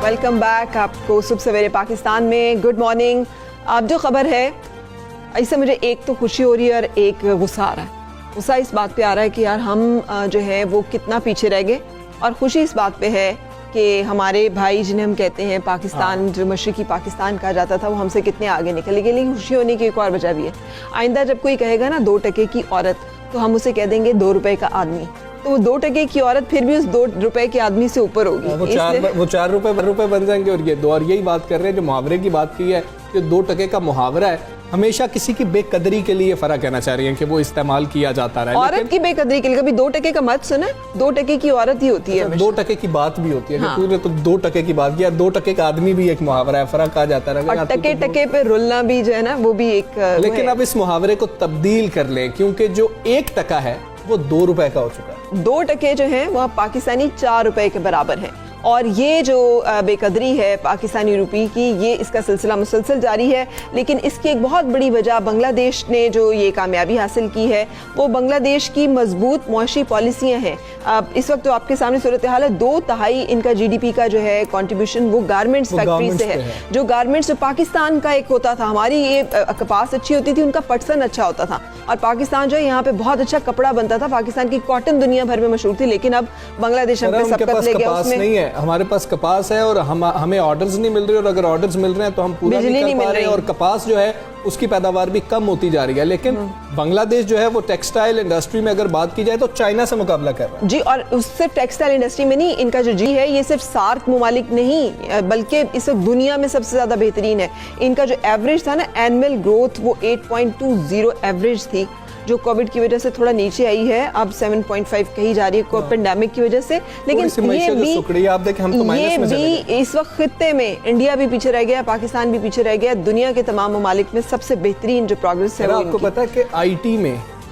Welcome back. आपको सुबह सवेरे पाकिस्तान में गुड मॉर्निंग। अब जो खबर है इससे मुझे एक तो खुशी हो रही है और एक गुस्सा आ रहा है। गुस्सा इस बात पे आ रहा है कि यार हम जो है वो कितना पीछे रह गए, और खुशी इस बात पे है कि हमारे भाई जिन्हें हम कहते हैं पाकिस्तान, जो मशरिकी पाकिस्तान कहा जाता था, वो हमसे कितने आगे निकल गए। लेकिन खुशी होने की एक और वजह भी है। आइंदा जब कोई कहेगा ना 2 टके की औरत, तो हम उसे कह देंगे 2 रुपए का आदमी। तो वो 2 टके की औरत फिर भी उस 2 रुपए के आदमी से ऊपर होगी। वो 4 रुपए बन जाएंगे। और ये 2, और यही बात कर रहे हैं जो मुहावरे की बात की है, जो 2 टके का मुहावरा है, हमेशा किसी की बेकदरी के लिए फर्क कहना चाह रही है कि वो इस्तेमाल किया जाता रहा है। औरत की बेकदरी के लिए कभी 2 टके का मत सुना। 2 टके की औरत ही होती है। 2 टके की बात भी होती है। हाँ। तूने तो 2 टके की बात किया, 2 टके का आदमी भी एक मुहावरा है, फर्क आ जाता है। और टके टके पे रुलना भी जो है ना, वो भी एक। लेकिन अब इस मुहावरे को तब्दील कर लें, क्योंकि जो 1 टका है वो 2 रुपए का हो चुका है। 2 टके जो है वो पाकिस्तानी 4 रुपए के बराबर है। और ये जो बेकदरी है पाकिस्तानी रुपये की, ये इसका सिलसिला मुसलसल जारी है। लेकिन इसकी एक बहुत बड़ी वजह बांग्लादेश ने जो ये कामयाबी हासिल की है, वो बांग्लादेश की मजबूत मुआशी पॉलिसियाँ हैं। अब इस वक्त तो आपके सामने सूरत हाल है, 2/3 इनका GDP का जो है कंट्रीब्यूशन वो गारमेंट्स फैक्ट्री से है। जो गारमेंट्स पाकिस्तान का एक होता था, हमारी ये कपास अच्छी होती थी, उनका पटसन अच्छा होता था। और पाकिस्तान जो है यहाँ पे बहुत अच्छा कपड़ा बनता था। पाकिस्तान की कॉटन दुनिया भर में मशहूर थी। लेकिन अब बांग्लादेश हम पे सबकत ले गया। उसमें हमारे पास कपास है और हमें ऑर्डर्स नहीं मिल रहे, और अगर ऑर्डर्स मिल रहे हैं तो हम पूरा नहीं कर पा रहे, और कपास जो है उसकी पैदावार भी कम होती जा रही है। लेकिन बांग्लादेश जो है वो टेक्सटाइल इंडस्ट्री में अगर बात की जाए तो चाइना से मुकाबला कर रहा है। जी, और उससे टेक्सटाइल इंडस्ट्री में नहीं, इनका जो जी है ये सिर्फ सार्क मुमालिक नहीं, बल्कि इस वक्त दुनिया में सबसे ज्यादा बेहतरीन है। इनका जो एवरेज था ना एनुअल ग्रोथ, वो 8.20 एवरेज थी, जो कोविड की वजह से थोड़ा नीचे आई है। अब 7.5 कही जा रही है पेंडेमिक की वजह से। लेकिन ये भी इस वक्त खित्ते में इंडिया भी पीछे रह गया, पाकिस्तान भी पीछे रह गया। दुनिया के तमाम ममालिक में सबसे बेहतरीन जो प्रोग्रेस है, आपको पता है कि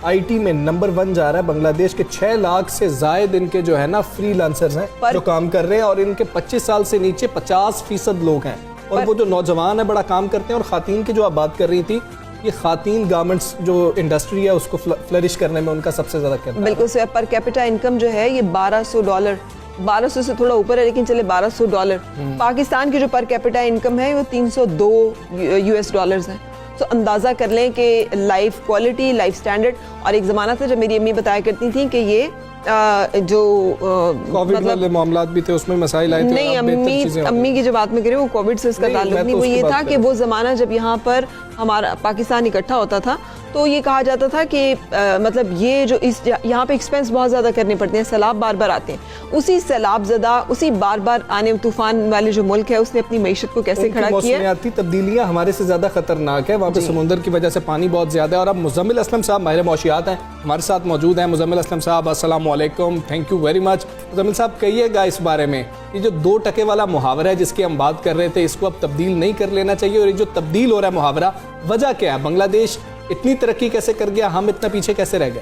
IT में नंबर 1 जा रहा है बांग्लादेश के। 6 लाख से जायद इनके जो है ना फ्रीलांसर्स हैं जो काम कर रहे हैं, और इनके 25 साल से नीचे 50% लोग हैं। और वो जो नौजवान है बड़ा काम करते हैं। और खातीन की जो आप बात कर रही थी, ये खातीन गारमेंट्स जो इंडस्ट्री है उसको फ्लरिश करने में उनका सबसे ज्यादा किरदार है। बिल्कुल सर। पर कैपिटा इनकम जो है ये $1200, 1200 से थोड़ा ऊपर है, लेकिन चले $1200। पाकिस्तान की जो पर कैपिटा इनकम है वो $302 है। तो अंदाजा कर लें कि लाइफ क्वालिटी, लाइफ स्टैंडर्ड। और एक जमाना था जब मेरी अम्मी बताया करती थी कि ये जो कोविड वाले मामलात भी थे, उसमें मसाइल आए थे। नहीं, अम्मी की जो बात में करें वो कोविड से उसका ताल्लुक नहीं। वो ये था कि वो जमाना जब यहाँ पर हमारा पाकिस्तान इकट्ठा होता था, तो ये कहा जाता था कि मतलब ये जो यहाँ पे एक्सपेंस बहुत ज़्यादा करने पड़ते हैं, सैलाब बार बार आते हैं। उसी सैलाब ज़दा, उसी बार बार आने तूफान वाले जो मुल्क है, उसने अपनी मईशत को कैसे खड़ा किया। मौसमियाती तब्दीलियाँ हमारे से ज़्यादा खतरनाक है। वहाँ पे समुंदर की वजह से पानी बहुत ज़्यादा है। और अब मुज़म्मिल असलम साहब माहिर मौशियात हैं, हमारे साथ मौजूद हैं। मुज़म्मिल असलम साहब अस्सलाम वालेकुम, thank you very much. Muzammil साहब कहिएगा इस बारे में, ये जो 2 टके वाला मुहावरा है जिसकी हम बात कर रहे थे, इसको अब तब्दील नहीं कर लेना चाहिए। और ये जो तब्दील हो रहा है मुहावरा, वजह क्या है? बांग्लादेश इतनी तरक्की कैसे कर गया, हम इतना पीछे कैसे रह गए?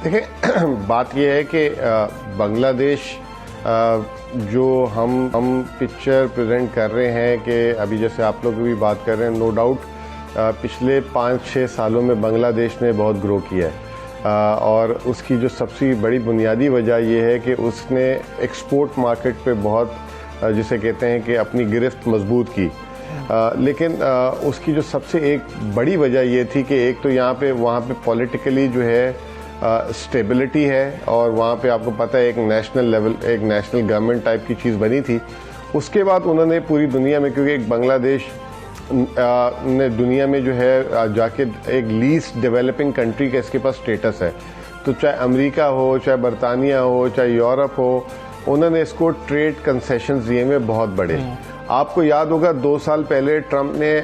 देखिए, बात यह है कि बांग्लादेश जो हम पिक्चर प्रेजेंट कर रहे हैं कि अभी जैसे आप लोग भी बात कर रहे हैं, नो डाउट पिछले 5-6 सालों में बांग्लादेश ने बहुत ग्रो किया है। और उसकी जो सबसे बड़ी बुनियादी वजह यह है कि उसने एक्सपोर्ट मार्केट पे बहुत जिसे कहते हैं कि अपनी गिरफ्त मजबूत की। लेकिन उसकी जो सबसे एक बड़ी वजह ये थी कि एक तो वहाँ पे पॉलिटिकली जो है स्टेबिलिटी है, और वहाँ पे आपको पता है एक नेशनल लेवल, एक नेशनल गवर्नमेंट टाइप की चीज़ बनी थी। उसके बाद उन्होंने पूरी दुनिया में, क्योंकि एक बांग्लादेश ने दुनिया में जो है जाके एक लीस्ट डेवलपिंग कंट्री का इसके पास स्टेटस है, तो चाहे अमेरिका हो, चाहे बरतानिया हो, चाहे यूरोप हो, उन्होंने इसको ट्रेड कंसेशंस दिए हुए बहुत बड़े। आपको याद होगा 2 साल पहले ट्रंप ने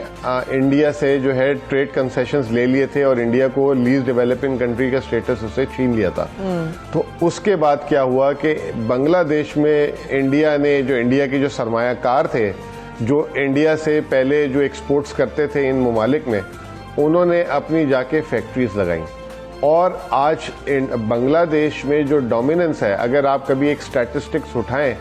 इंडिया से जो है ट्रेड कंसेशंस ले लिए थे और इंडिया को लीस्ट डेवलपिंग कंट्री का स्टेटस उससे छीन लिया था। तो उसके बाद क्या हुआ कि बांग्लादेश में इंडिया ने, जो इंडिया के जो सरमायाकार थे, जो इंडिया से पहले जो एक्सपोर्ट्स करते थे इन ममालिक में, उन्होंने अपनी जाके फैक्ट्रीज लगाई। और आज बांग्लादेश में जो डोमिनेंस है, अगर आप कभी एक स्टैटिस्टिक्स उठाएं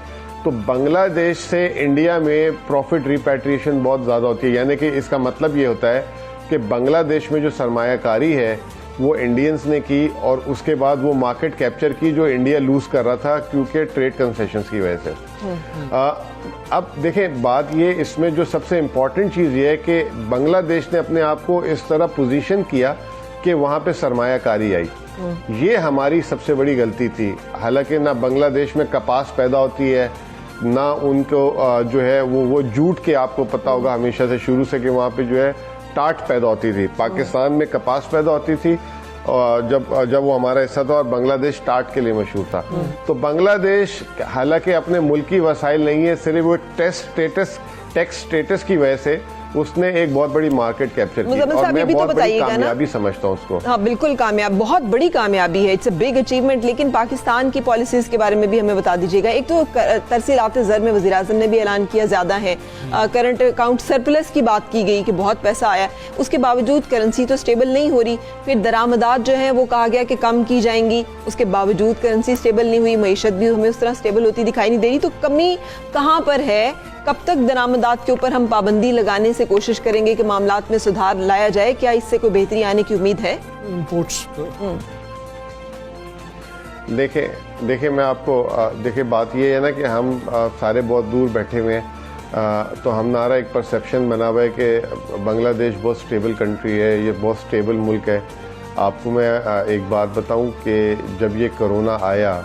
तो बांग्लादेश से इंडिया में प्रॉफिट रिपैट्रिएशन बहुत ज़्यादा होती है। यानी कि इसका मतलब ये होता है कि बांग्लादेश में जो सरमायाकारी है वो इंडियंस ने की और उसके बाद वो मार्केट कैप्चर की जो इंडिया लूज कर रहा था क्योंकि ट्रेड कंसेशंस की वजह से। अब देखें बात ये, इसमें जो सबसे इम्पॉर्टेंट चीज़ ये है कि बांग्लादेश ने अपने आप को इस तरह पोजीशन किया कि वहाँ पे सरमायाकारी आई। ये हमारी सबसे बड़ी गलती थी। हालांकि ना बांग्लादेश में कपास पैदा होती है, ना उनको जो है वो जूट के, आपको पता होगा हमेशा से शुरू से कि वहाँ पे जो है टाट पैदा होती थी। पाकिस्तान में कपास पैदा होती थी और जब वो हमारा हिस्सा था, और बांग्लादेश टाट के लिए मशहूर था। तो बांग्लादेश हालांकि अपने मुल्की वसाइल नहीं है, सिर्फ वो टैक्स स्टेटस की वजह से उसने एक बहुत बड़ी मार्केट कैप्चर की और मैं बहुत बड़ी कामयाबी समझता हूँ उसको। हाँ बिल्कुल कामयाब, बहुत बड़ी कामयाबी है, इट्स अ बिग अचीवमेंट। लेकिन पाकिस्तान की पॉलिसीज के बारे में भी हमें बता दीजिएगा। एक तो तरसीलात ज़र में वज़ीर आज़म ने भी ऐलान किया ज़्यादा है, करंट अकाउंट सरप्लस की बात की गई कि बहुत पैसा आया, उसके बावजूद करेंसी तो स्टेबल नहीं हो रही। फिर दरामदात जो है वो कहा गया कि कम की जाएंगी, उसके बावजूद करेंसी स्टेबल नहीं हुई, मईशत भी हमें उस तरह स्टेबल होती दिखाई नहीं दे रही। तो कमी कहाँ पर है? कब तक दरामदात के ऊपर हम पाबंदी लगाने से कोशिश करेंगे कि मामलात में सुधार लाया जाए? क्या इससे कोई बेहतरी आने की उम्मीद है? इंपोर्ट्स देखिए मैं आपको देखिए बात ये है ना कि हम सारे बहुत दूर बैठे हुए हैं, तो हमारा एक परसेप्शन बना हुआ है कि बांग्लादेश बहुत स्टेबल कंट्री है, ये बहुत स्टेबल मुल्क है। आपको मैं एक बात बताऊं कि जब ये कोरोना आया,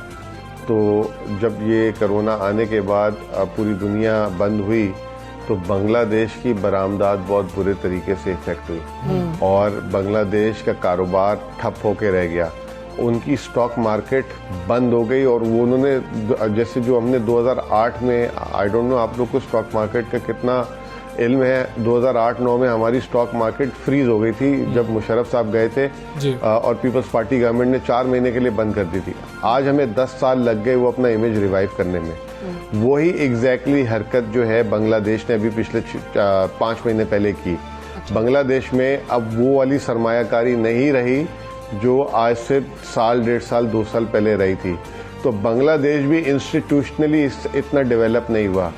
तो जब ये कोरोना आने के बाद पूरी दुनिया बंद हुई, तो बांग्लादेश की बरामदात बहुत बुरे तरीके से इफेक्ट हुई और बांग्लादेश का कारोबार ठप होके रह गया। उनकी स्टॉक मार्केट बंद हो गई और वो उन्होंने जैसे जो हमने 2008 में, आई डोंट नो आप लोग को स्टॉक मार्केट का कितना इल्म है, 2008-9 में हमारी स्टॉक मार्केट फ्रीज हो गई थी जब मुशर्रफ साहब गए थे और पीपल्स पार्टी गवर्नमेंट ने 4 महीने के लिए बंद कर दी थी। आज हमें 10 साल लग गए वो अपना इमेज रिवाइव करने में। वही एग्जैक्टली हरकत जो है बांग्लादेश ने अभी पिछले 5 महीने पहले की। बांग्लादेश में अब वो वाली सरमायाकारी नहीं रही जो आज से साल, 1.5 साल, 2 साल पहले रही थी। तो बांग्लादेश भी इंस्टीट्यूशनली इतना डेवलप नहीं हुआ।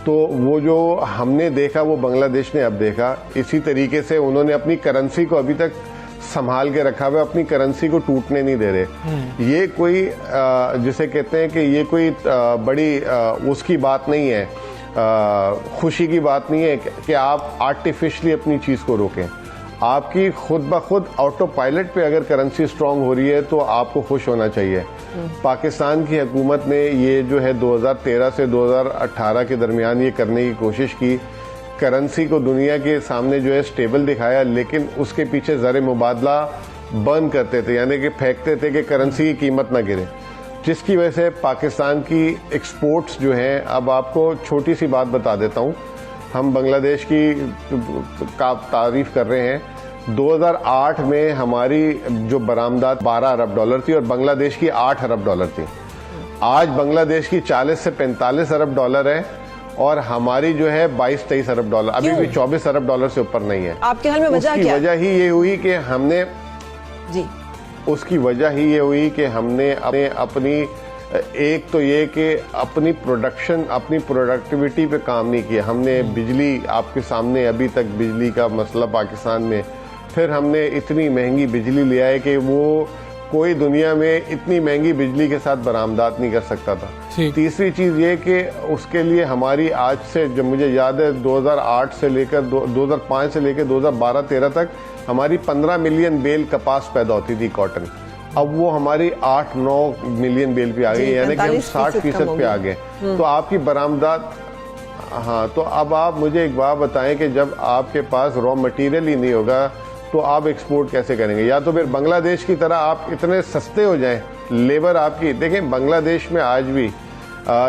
तो वो जो हमने देखा वो बांग्लादेश ने अब देखा। इसी तरीके से उन्होंने अपनी करेंसी को अभी तक संभाल के रखा हुआ, अपनी करेंसी को टूटने नहीं दे रहे। ये कोई जिसे कहते हैं कि ये कोई बड़ी उसकी बात नहीं है, खुशी की बात नहीं है कि आप आर्टिफिशियली अपनी चीज को रोकें। आपकी खुद ब खुद ऑटो पायलट पे अगर करेंसी स्ट्रांग हो रही है तो आपको खुश होना चाहिए। पाकिस्तान की हुकूमत ने ये जो है 2013 से 2018 के दरमियान ये करने की कोशिश की, करेंसी को दुनिया के सामने जो है स्टेबल दिखाया, लेकिन उसके पीछे ज़र मुबादला बर्न करते थे, यानी कि फेंकते थे कि करेंसी की कीमत ना गिरे, जिसकी वजह से पाकिस्तान की एक्सपोर्ट्स जो हैं, अब आपको छोटी सी बात बता देता हूँ, हम बांग्लादेश की तारीफ कर रहे हैं। 2008 में हमारी जो बरामदात 12 अरब डॉलर थी और बांग्लादेश की 8 अरब डॉलर थी। आज बांग्लादेश की 40 से 45 अरब डॉलर है और हमारी जो है 22-23 अरब डॉलर, अभी भी 24 अरब डॉलर से ऊपर नहीं है। आपके ख्याल में वजह क्या? वजह ही ये हुई कि हमने जी उसकी वजह ही ये हुई कि हमने अपनी एक तो ये कि अपनी प्रोडक्शन, अपनी प्रोडक्टिविटी पे काम नहीं किया। हमने बिजली, आपके सामने अभी तक बिजली का मसला पाकिस्तान में, फिर हमने इतनी महंगी बिजली लिया है कि वो कोई दुनिया में इतनी महंगी बिजली के साथ बरामदात नहीं कर सकता था। तीसरी चीज ये कि उसके लिए हमारी आज से, जब मुझे याद है 2008 से लेकर 2005 से लेकर 2012-13 तक हमारी 15 मिलियन बेल कपास पैदा होती थी, कॉटन। अब वो हमारी 8-9 मिलियन बेल पे आ गई, यानी कि हम 60% पे आ गए। तो आपकी बरामदात, हाँ, तो अब आप मुझे एक बात बताएं कि जब आपके पास रॉ मटेरियल ही नहीं होगा तो आप एक्सपोर्ट कैसे करेंगे? या तो फिर बांग्लादेश की तरह आप इतने सस्ते हो जाएं, लेबर आपकी, देखें बांग्लादेश में आज भी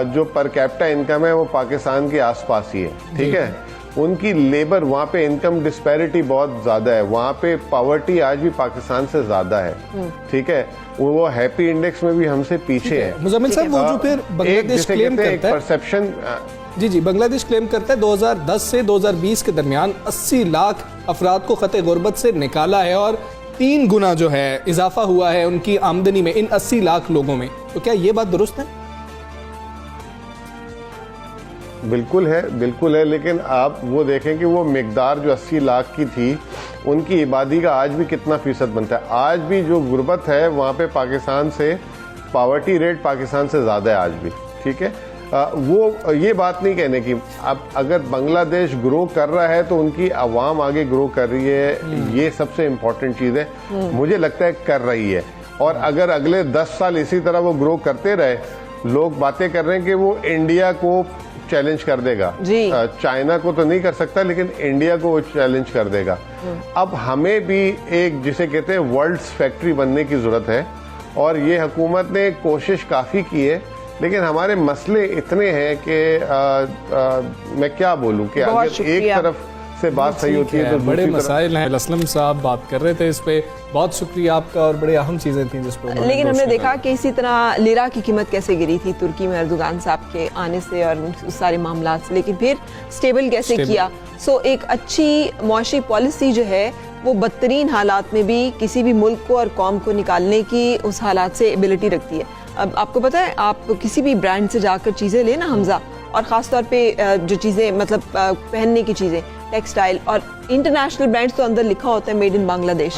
जो पर कैपिटा इनकम है वो पाकिस्तान के आसपास ही है, ठीक है। उनकी लेबर, वहाँ पे इनकम डिस्पैरिटी बहुत ज्यादा है, वहाँ पे पॉवर्टी आज भी पाकिस्तान से ज्यादा है, ठीक है। वो हैप्पी इंडेक्स में भी हमसे पीछे है। मुजम्मिल साहब, वो जो फिर बांग्लादेश क्लेम करता है, परसेप्शन, जी बांग्लादेश क्लेम करता है 2010 से 2020 के दरमियान 80 लाख अफराद को खते गुर्बत से निकाला है और 3 गुना जो है इजाफा हुआ है उनकी आमदनी में इन 80 लाख लोगों में। तो क्या ये बात दुरुस्त है? बिल्कुल है, लेकिन आप वो देखें कि वो मिकदार जो 80 लाख की थी, उनकी इबादी का आज भी कितना फीसद बनता है। आज भी जो गुर्बत है वहाँ पे पाकिस्तान से पावर्टी रेट पाकिस्तान से ज़्यादा है आज भी, ठीक है। वो ये बात नहीं कहने की, अब अगर बांग्लादेश ग्रो कर रहा है तो उनकी आवाम आगे ग्रो कर रही है, ये सबसे इम्पोर्टेंट चीज़ है। मुझे लगता है कर रही है, और अगर अगले 10 साल इसी तरह वो ग्रो करते रहे, लोग बातें कर रहे हैं कि वो इंडिया को चैलेंज कर देगा। चाइना को तो नहीं कर सकता, लेकिन इंडिया को वो चैलेंज कर देगा। अब हमें भी एक, जिसे कहते हैं वर्ल्ड्स फैक्ट्री बनने की जरूरत है, और ये हुकूमत ने कोशिश काफ़ी की है, लेकिन हमारे मसले इतने हैं कि मैं क्या बोलूं कि अगर एक तरफ से बात सही होती है तो बड़े मसाइल हैं। असलम साहब बात कर रहे थे इस पे, बहुत शुक्रिया आपका, और बड़े अहम चीज़ें थी जिस पर। लेकिन हमने देखा कि इसी तरह लिरा की कीमत कैसे गिरी थी तुर्की में अर्दोगान साहब के आने से और उस सारे मामला से, लेकिन फिर स्टेबल कैसे किया। सो एक अच्छी मुआशी पॉलिसी जो है वो बदतरीन हालात में भी किसी भी मुल्क को और कौम को निकालने की उस हालात से एबिलिटी रखती है। अब आपको पता है, आप किसी भी ब्रांड से जाकर चीज़ें लेना हमजा, और ख़ास तौर पे जो चीज़ें मतलब पहनने की चीज़ें, टेक्सटाइल और इंटरनेशनल ब्रांड्स तो अंदर लिखा होता है मेड इन बांग्लादेश।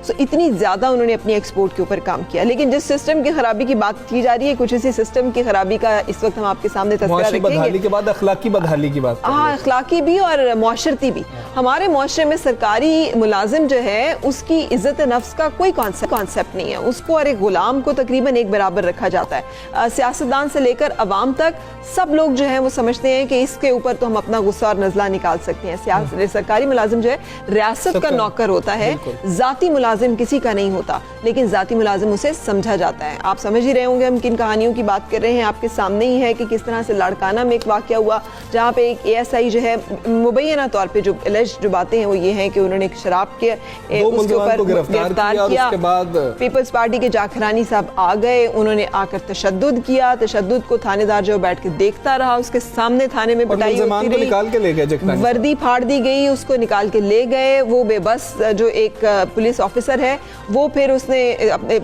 सो इतनी ज़्यादा उन्होंने अपनी एक्सपोर्ट के ऊपर काम किया, लेकिन जिस सिस्टम की खराबी की बात की जा रही है, कुछ इसी सिस्टम की खराबी का इस वक्त हम आपके सामने तस्वीर रखेंगे। के बाद अखलाकी बदहाली की बात, हाँ, अखलाकी भी और मुआशरती भी। हमारे मुआशरे में सरकारी मुलाजिम जो है उसकी इज्जत नफ्स का कोई कॉन्सेप्ट नहीं है, उसको और एक गुलाम को तकरीबन एक बराबर रखा जाता है। सियासतदान से लेकर अवाम तक सब लोग जो है वो समझते हैं कि इसके ऊपर तो हम अपना गुस्सा और नजला निकाल सकते हैं। सरकारी मुलाजिम जो है रियासत का नौकर होता है, जाती मुलाजिम किसी का नहीं होता, लेकिन जाती मुलाजिम उसे समझा जाता है। आप समझ ही रहे होंगे हम किन कहानियों की बात कर रहे हैं, आपके सामने ही है कि किस तरह से लाड़काना में एक वाकया हुआ जहाँ पे एक ASI जो है मुबैना तौर पे जो एलिज जो बातें हैं वो ये हैं कि उन्होंने एक शराब के उसके ऊपर गिरफ्तार किया। उसके बाद पीपल्स पार्टी के जाखरानी साहब आ गए, उन्होंने आकर तशद्दुद किया। तशद्दुद को थानेदार जो बैठ के देखता रहा, उसके सामने थाने में पिटाई होती रही, निकाल के ले गए, वर्दी फाड़ दी गई, उसको निकाल के ले गए। वो बेबस जो एक पुलिस ऑफिसर है वो फिर उसने अपने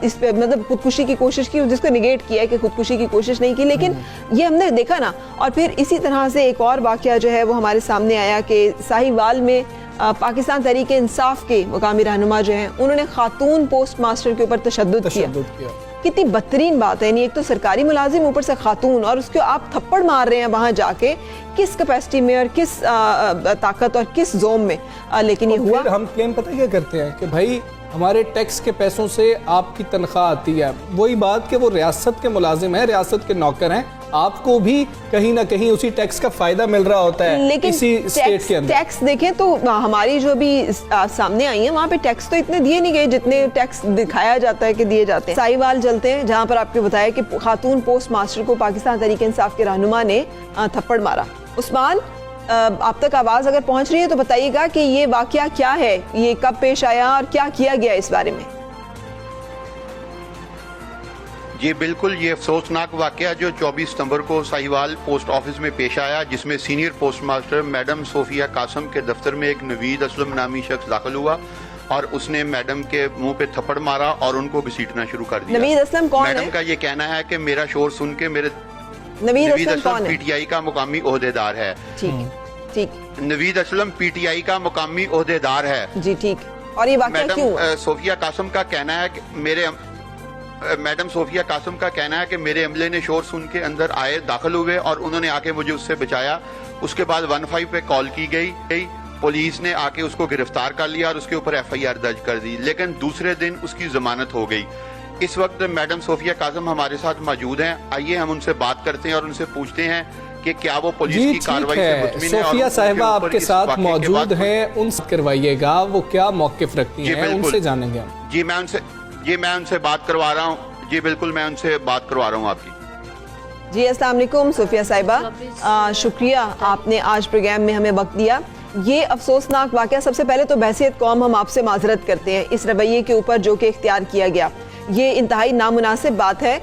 इस पे मतलब खुदकुशी की कोशिश की, जिसको निगेट किया कि खुदकुशी की कोशिश नहीं की, लेकिन ये हमने देखा ना। और फिर इसी तरह से एक और वाकया जो है वो हमारे सामने आया कि साहिवाल में पाकिस्तान तहरीक इंसाफ के मुकामी रहनुमा जो हैं उन्होंने खातून पोस्ट मास्टर के ऊपर तशद्दुद किया। कितनी बदतरीन बात है। एक तो सरकारी मुलाजिम, ऊपर से खातून, और उसको आप थप्पड़ मार रहे हैं वहां जाके, किस कैपेसिटी में और किस ताकत और किस जोम में। लेकिन ये हुआ। हम क्लेम पता क्या करते हैं कि भाई हमारे टैक्स के पैसों से आपकी तनख्वाह आती है। वही बात कि वो रियासत के मुलाजिम हैं, रियासत के नौकर हैं, आपको भी कहीं ना कहीं उसी टैक्स का फायदा मिल रहा होता है। लेकिन इसी स्टेट के अंदर टैक्स देखें तो हमारी जो भी सामने आई है वहाँ पे टैक्स तो इतने दिए नहीं गए जितने टैक्स दिखाया जाता है कि दिए जाते हैं। साहिवाल चलते हैं जहाँ पर आपको बताया कि खातून पोस्ट मास्टर को पाकिस्तान तहरीक इंसाफ के रहनुमा ने थप्पड़ मारा। उस्मान, आप तक आवाज अगर पहुंच रही है तो बताइएगा कि ये वाकया क्या है, ये कब पेश आया और क्या किया गया इस बारे में। जी बिल्कुल, ये अफसोसनाक वाकया जो 24 सितंबर को साहिवाल पोस्ट ऑफिस में पेश आया, जिसमें senior post master madam Sophia Kasam के दफ्तर में एक नवीद असलम नामी शख्स दाखिल हुआ और उसने मैडम के मुंह पे थप्पड़ मारा और उनको घसीटना शुरू कर दिया। नवीद असलम कौन है? मैडम का ये कहना है कि मेरा शोर सुन के मेरे नवीद असलम PTI का मुकामी ओहदेदार है। ठीक, नवीद असलम PTI का मुकामी ओहदेदार है जी, ठीक। और ये वाकया क्यों? सोफिया कासम का कहना है कि मैडम सोफिया कासम का कहना है कि मेरे अमले ने शोर सुन के अंदर आए, दाखिल हुए और उन्होंने आके मुझे उससे बचाया। उसके बाद 15 पे कॉल की गई, पुलिस ने आके उसको गिरफ्तार कर लिया और उसके ऊपर FIR दर्ज कर दी, लेकिन दूसरे दिन उसकी जमानत हो गई। इस वक्त मैडम सोफिया कासम हमारे साथ मौजूद हैं। आइए हम उनसे बात करते हैं और उनसे पूछते हैं कि क्या वो पुलिस की कार्रवाई से मुतमिन है। सोफिया साहिबा आपके साथ मौजूद हैं, उनसे करवाइएगा, वो क्या मौकिफ रखती हैं, उनसे जानेंगे हम। जी मैं उनसे बात करवा रहा हूँ। जी बिल्कुल, मैं उनसे बात करवा रहा हूँ आपकी। जी अस्सलाम वालेकुम सोफिया साहिबा, शुक्रिया आपने आज प्रोग्राम में हमें वक्त दिया। ये अफसोसनाक वाकया, सबसे पहले तो बहसियत कौम हम आपसे माजरत करते हैं इस रवैये के ऊपर जो कि इख्तियार किया गया। ये इंतहाई नामुनासिब बात है,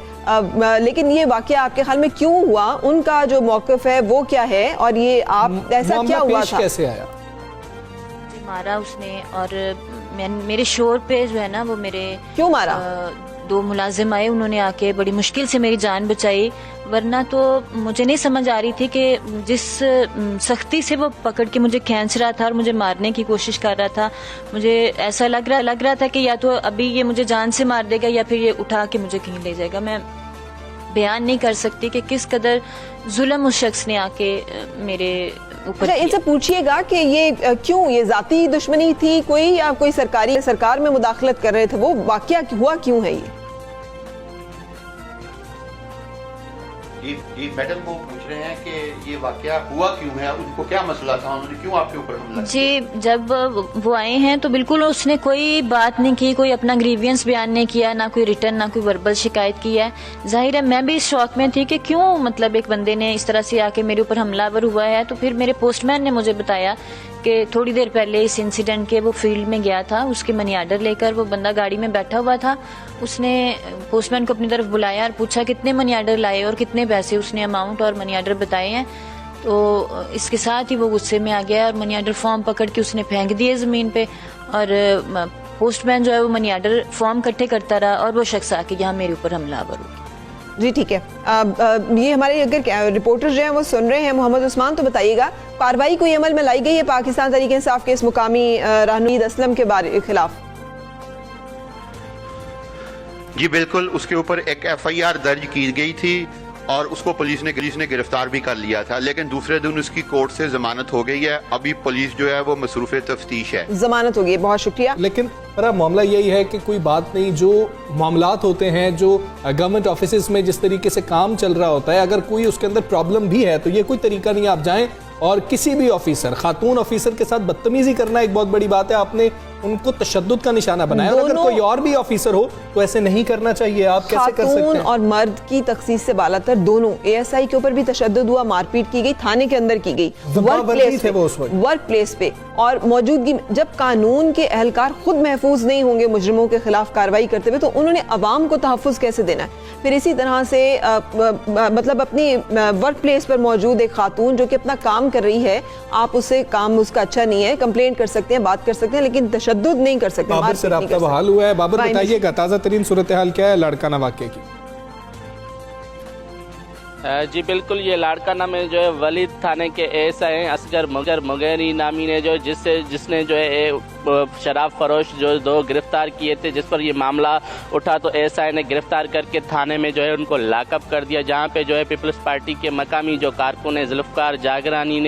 लेकिन ये वाकया आपके ख्याल में क्यों हुआ, उनका जो मौक़िफ़ है वो क्या है, और ये आप ऐसा क्या हुआ था? कैसे आया? मारा उसने, और मेरे शोर पे जो है ना वो मेरे क्यों मारा? 2 मुलाजिम आए, उन्होंने आके बड़ी मुश्किल से मेरी जान बचाई, वरना तो मुझे नहीं समझ आ रही थी कि जिस सख्ती से वो पकड़ के मुझे खींच रहा था और मुझे मारने की कोशिश कर रहा था, मुझे ऐसा लग रहा था कि या तो अभी ये मुझे जान से मार देगा या फिर ये उठा के मुझे कहीं ले जाएगा। मैं बयान नहीं कर सकती कि किस कदर जुल्म उस शख्स ने आके मेरे ऊपर अच्छा, इनसे पूछिएगा कि ये क्यों, ये जाती दुश्मनी थी कोई, या कोई सरकार में मुदाखलत कर रहे थे, वो वाकया हुआ क्यों है ये? जी मैडम, वो पूछ रहे हैं कि ये वाकया हुआ क्यों है, उनको क्या मसला था, उन्होंने क्यों आपके ऊपर हमला किया? जी, जब वो आए हैं तो बिल्कुल उसने कोई बात नहीं की, कोई अपना ग्रीवियंस बयान नहीं किया, ना कोई रिटर्न ना कोई वर्बल शिकायत की है। जाहिर है मैं भी इस शौक में थी कि क्यों मतलब एक बंदे ने इस तरह से आके मेरे ऊपर हमलावर हुआ है। तो फिर मेरे पोस्टमैन ने मुझे बताया कि थोड़ी देर पहले इस इंसिडेंट के वो फील्ड में गया था, उसके मनी आर्डर लेकर वो बंदा गाड़ी में बैठा हुआ था। उसने पोस्टमैन को अपनी तरफ बुलाया और पूछा कितने मनी आर्डर लाए और कितने पैसे, उसने अमाउंट और मनी आर्डर बताए हैं। तो इसके साथ ही वो गुस्से में आ गया और मनी आर्डर फॉर्म पकड़ के उसने फेंक दिए ज़मीन पे, और पोस्टमैन जो है वो मनी आर्डर फॉर्म इकट्ठे करता रहा और वो शख्स आके यहाँ मेरे ऊपर हमलावर हो गया। जी ठीक है, ये हमारे अगर रिपोर्टर जो हैं वो सुन रहे हैं, मोहम्मद उस्मान, तो बताइएगा कार्रवाई कोई अमल में लाई गई है पाकिस्तान तहरीक इंसाफ के इस मुकामी रहनुमा असलम के खिलाफ? जी बिल्कुल, उसके ऊपर एक FIR दर्ज की गई थी और उसको पुलिस ने गिरफ्तार भी कर लिया था, लेकिन दूसरे दिन उसकी कोर्ट से जमानत हो गई है। अभी पुलिस जो है वो मसरूफ तफ्तीश है। जमानत हो गई, बहुत शुक्रिया। लेकिन मेरा मामला यही है कि कोई बात नहीं, जो मामलात होते हैं, जो गवर्नमेंट ऑफिस में जिस तरीके से काम चल रहा होता है, अगर कोई उसके अंदर प्रॉब्लम भी है तो ये कोई तरीका नहीं आप जाएं और किसी भी ऑफिसर, खातून ऑफिसर के साथ बदतमीजी करना एक बहुत बड़ी बात है। आपने उनको तशद्दुद का निशाना बनाया, और अगर कोई और भी ऑफिसर हो तो ऐसे नहीं करना चाहिए। आप कैसे कर सकते हैं? खातून और मर्द की तखसीस से बालातर दोनों, ASI के ऊपर भी तशद्दुद हुआ, मारपीट की गई, थाने के अंदर की गई, वर्क प्लेस पे और मौजूदगी। जब कानून के एहलकार खुद महफूज नहीं होंगे मुजरिमों के खिलाफ कार्रवाई करते हुए, तो उन्होंने अवाम को तहफ़्फ़ुज़ कैसे देना है? फिर इसी तरह से मतलब अपनी वर्क प्लेस पर मौजूद एक खातून जो कि अपना काम कर रही है, आप उससे काम उसका अच्छा नहीं है, कंप्लेंट कर सकते हैं, बात कर सकते हैं, लेकिन तशद्दुद नहीं कर सकते। बाबर से राब्ता बहाल हुआ है। बाबर बताइएगा ताज़ा तरीन सूरत हाल क्या है लाड़काना वाक़े की? जी बिल्कुल, ये लाड़काना में जो है वलीद थाने के ASI हैं असगर मुगैरी नामी ने जो जिसने जो है शराब फरोश जो 2 गिरफ्तार किए थे, जिस पर ये मामला उठा तो ASI ने गिरफ्तार करके थाने में जो है उनको लॉकअप कर दिया, जहां पे जो है पीपल्स पार्टी के मकामी जो कारकुन है जुल्फ़ा जाखरानी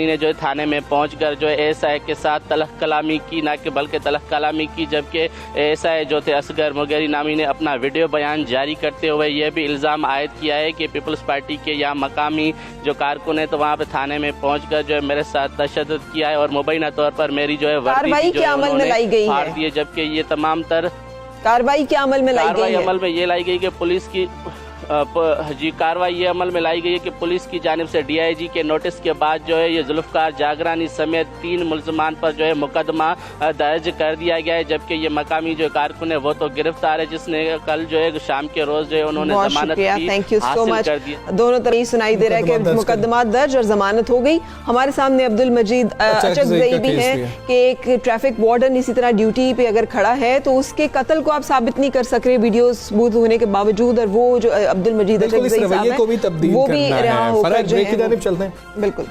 ने जो है थाने में पहुंचकर जो है ASI के साथ तलख कलामी की, ना कि बल्कि तलख कलामी की, जबकि ASI जो थे असगर मुगैरी नामी ने अपना वीडियो बयान जारी करते हुए यह भी इल्ज़ाम आयद किया है कि पीपल्स पार्टी के यहाँ मकामी जो कारकुन है तो वहाँ पे थाने में पहुंचकर जो है मेरे साथ तशद्दुद किया है और मुबैना तौर पर मेरी जो है कार्रवाई के अमल में लाई गई है, जबकि ये तमाम तर कार्रवाई के अमल में लाई गई है। अमल में ये लाई गई कि पुलिस की जी कार्रवाई ये अमल में लाई गई है कि पुलिस की जानिब से DIG के नोटिस के बाद जो है ये जुल्फ़कार जागरानी समेत 3 मुल्ज़मान पर जो है मुकदमा दर्ज कर दिया गया है, जबकि ये मकामी जो कारकुन है वो तो गिरफ्तार है, जिसने कल जो है शाम के रोज जो है उन्होंने जमानत थैंक यू सो मच। दोनों तरफ ही सुनाई दे रहा है कि मुकदमा दर्ज और जमानत हो गई। हमारे सामने अब्दुल मजीद अचकज़ई भी है कि एक ट्रैफिक वार्डन इसी तरह ड्यूटी पे अगर खड़ा है तो उसके कत्ल को आप साबित नहीं कर सक रहे वीडियो सबूत होने के बावजूद, और वो जो अब्दुल मजीद अचकज़ई साहब हैं वो भी रिहा होकर जो है, बिल्कुल